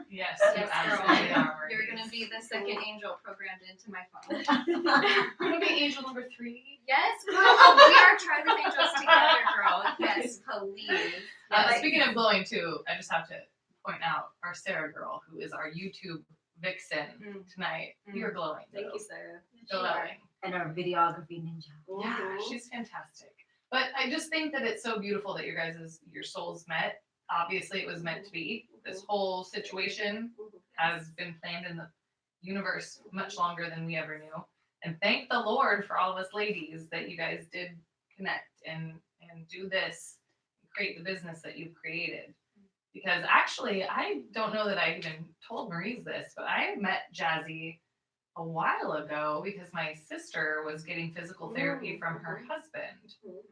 Yes, Yes, you girl. absolutely are. You're gonna be the second angel programmed into my phone. You're gonna be angel number 3. Yes, girl. Oh, we are Charlie Angels together, girl. Yes, please. Yes. Speaking of glowing too, I just have to point out our Sarah girl, who is our YouTube vixen tonight. You're glowing. Thank you, girl. Sarah. Glowing. And our videography ninja. Yeah, Mhm. she's fantastic. But I just think that it's so beautiful that your souls met. Obviously, it was meant to be. This whole situation Mhm. has been planned in the universe much longer than we ever knew. And thank the Lord for all of us ladies that you guys did connect and do this, and create the business that you've created. Because actually, I don't know that I even told Maurice this, but I met Jazzy a while ago because my sister was getting physical therapy from her husband. Mhm.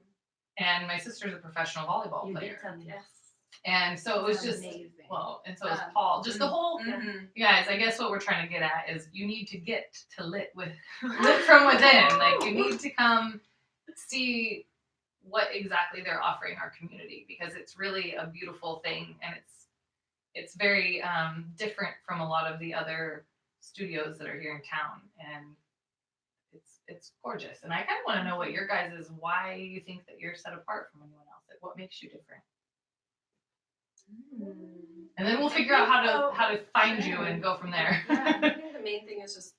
And my sister's a professional volleyball You did player. tell me. Yes. And so it was just, Amazing. well, and so it was Um, Paul. Just the whole, Mhm. you guys, I guess what we're trying to get at is you need to get to lit from within. Like you need to come see what exactly they're offering our community, because it's really a beautiful thing, and it's very different from a lot of the other studios that are here in town, and it's gorgeous. And I kind of want to know what your guys' why you think that you're set apart from anyone else Like, what makes you different? Mm. And then we'll figure out how to find you and go from there. Yeah, I think the main thing is just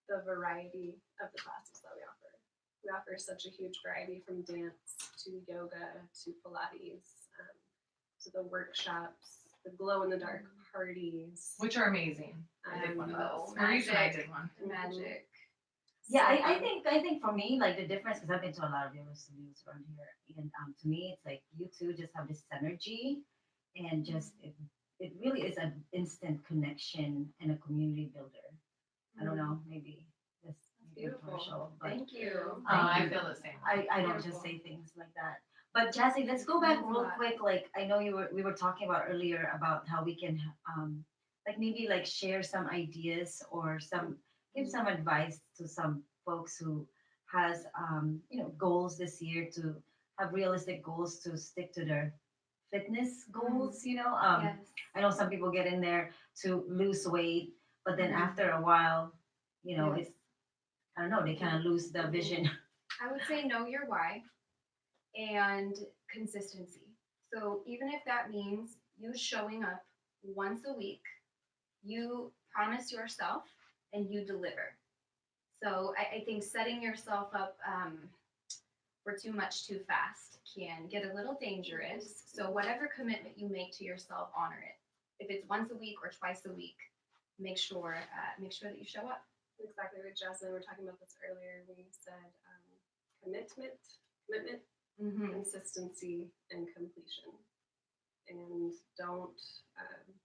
the variety of the classes that we offer. We offer such a huge variety from dance to yoga to Pilates, to the workshops, the glow in the dark parties. Which are amazing. I did one of those. Oh, Maurice and I magic. did one. Magic. Yeah, So I think for me, like the difference, because I've been to a lot of yoga studios around here, and to me, it's like you two just have this synergy, and just it really is an instant connection and a community builder. I don't know, maybe this Beautiful. commercial, but Thank you. Oh, I feel the same. I don't just say things like that. But Jassy, let's go back real quick. Like I know we were talking about earlier about how we can like maybe like share some ideas or give some advice to some folks who has goals this year to have realistic goals to stick to their fitness goals. Yes. I know some people get in there to lose weight, but then Mhm. after a while, Yes. it's I don't know, they kind of lose the vision. I would say know your why and consistency. So even if that means you showing up once a week, you promise yourself and you deliver. So I think setting yourself up for too much too fast can get a little dangerous. So whatever commitment you make to yourself, honor it. If it's once a week or twice a week, make sure that you show up. Exactly right, Jess, and we were talking about this earlier. We said commitment, Mm-hmm. consistency, and completion. And don't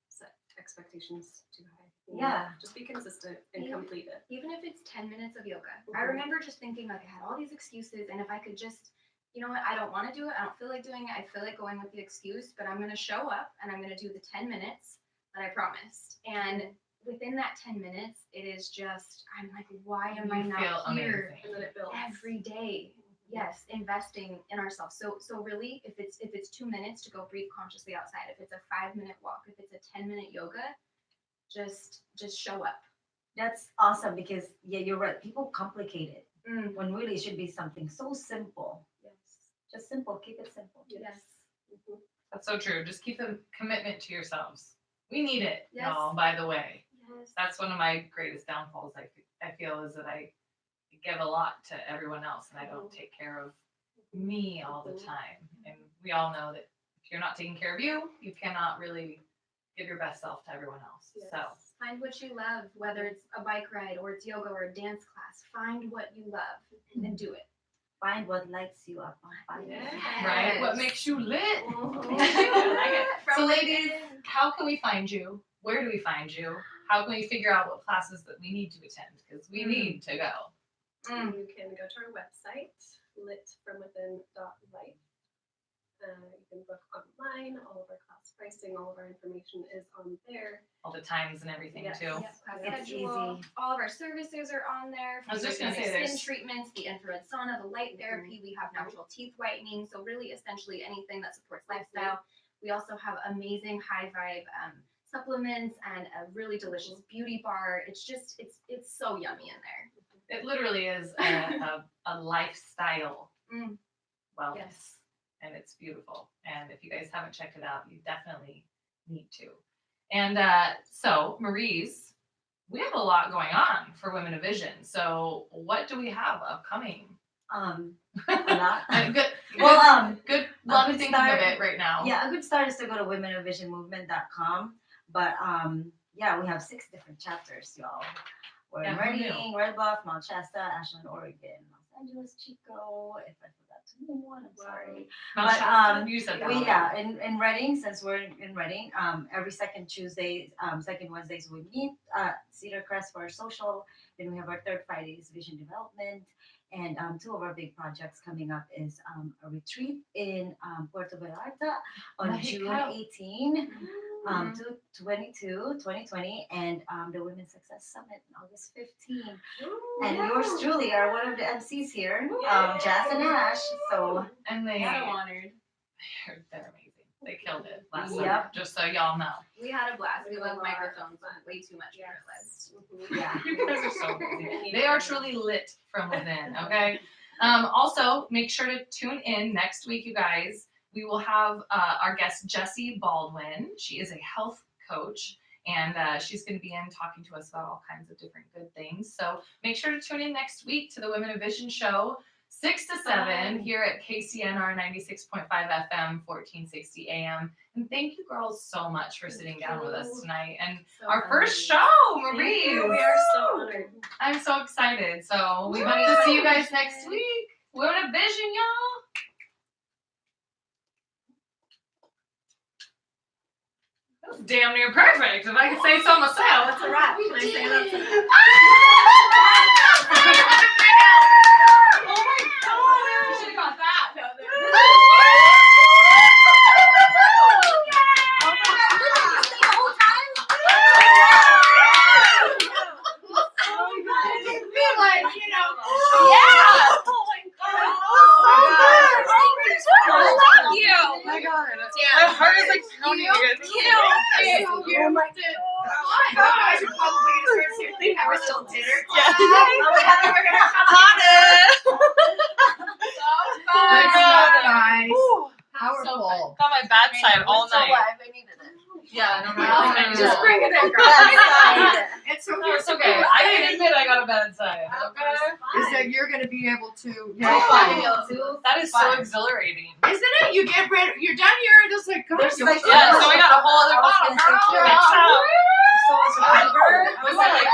set expectations too high. Yeah. Just be consistent and Yeah. complete it. Even if it's 10 minutes of yoga. I Mhm. remember just thinking like I had all these excuses, and if I could just, you know what, I don't want to do it. I don't feel like doing it. I feel like going with the excuse, but I'm going to show up and I'm going to do the 10 minutes that I promised. And within that 10 minutes, it is just, I'm like, why am I You not feel here amazing. And then it builds. every day? Yes, investing in ourselves. So really, if it's 2 minutes to go breathe consciously outside, if it's a 5-minute walk, if it's a 10-minute yoga, just show up. That's awesome because yeah, you're right. People complicate it Mm. when really it should be something so simple. Yes. Just simple. Keep it simple. Yes. Mhm. That's so true. Just keep the commitment to yourselves. We need it, Yes. y'all, by the way. Yes. That's one of my greatest downfalls, I feel, is that I give a lot to everyone else and I don't take care of me all the time. And we all know that if you're not taking care of you, you cannot really give your best self to everyone else. Yes. So Find what you love, whether it's a bike ride or it's yoga or a dance class. Find what you love and do it. Find what lights you up on fire. Yes. right, what makes you lit? Mhm. I like it. From So ladies, within. how can we find you? Where do we find you? How can we figure out what classes that we need to attend? Because we need to go. Mm. You can go to our website, litfromwithin.life. You can book online. All of our class pricing, all of our information is on there. All the times and everything Yes. too. Yes, class It's schedule. easy. All of our services are on there. I was just From gonna say, skin there's- treatments, the infrared sauna, the light therapy. We have natural teeth whitening. So really, essentially anything that supports lifestyle. We also have amazing high vibe supplements and a really delicious beauty bar. It's just it's so yummy in there. It literally is a lifestyle Mm. wellness. Yes. And it's beautiful. And if you guys haven't checked it out, you definitely need to. And so, Maurice, we have a lot going on for Women of Vision. So, what do we have upcoming? A lot. Good. Well, good a luck good thinking start- of it right now. Yeah, a good start is to go to womenofvisionmovement.com. But yeah, we have 6 different chapters, y'all. We're in Yeah, who knew? Reading, Red Bluff, Mount Shasta, Ashland, Oregon, Los Angeles, Chico. If I forgot to name one, I'm sorry. Mount But, Shasta, you said that. We already. in Reading, since we're in Reading, every second Tuesday, second Wednesdays we meet Cedar Crest for our social. Then we have our third Fridays vision development, and 2 of our big projects coming up is a retreat in Puerto Vallarta on Like June how- 18, 2020, and the Women's Success Summit on August 15. And yours truly are one of the MCs here, Jazz and Ash. So And they, So honored. they're amazing. They killed it last Yep. summer, just so y'all know. We had a blast. We We love love microphones fun. way too much for our Yes. lives. Mhm. yeah. You guys are so amazing. They are truly lit from within, okay? Also, make sure to tune in next week, you guys. we will have our guest Jessie Baldwin. She is a health coach, and she's going to be in talking to us about all kinds of different good things. So make sure to tune in next week to the Women of Vision show, 6 to 7 here at KCNR 96.5 FM, 1460 AM. And thank you girls so much for sitting down with us tonight. And our first show, Marie. We are so honored. I'm so excited. So we hope to see you guys next week. Women of Vision, y'all. That was damn near perfect, if I could say so myself. That's a wrap. Can I say that's a wrap? Oh my god! We should have got that. My heart is like pounding again. Oh my We're still dinner. Guys, powerful. Got my bad side all night. I needed it. Yeah, no, no, Just bring it in, girl. It's No, it's okay. I can admit I got a bad side. Okay. Is that you're gonna be able to? That is so exhilarating. Isn't it? You get rid. You're done here and just like come on. There's like- Yeah, so we got a whole other bottle. I was gonna say, Girl. So it's I was like,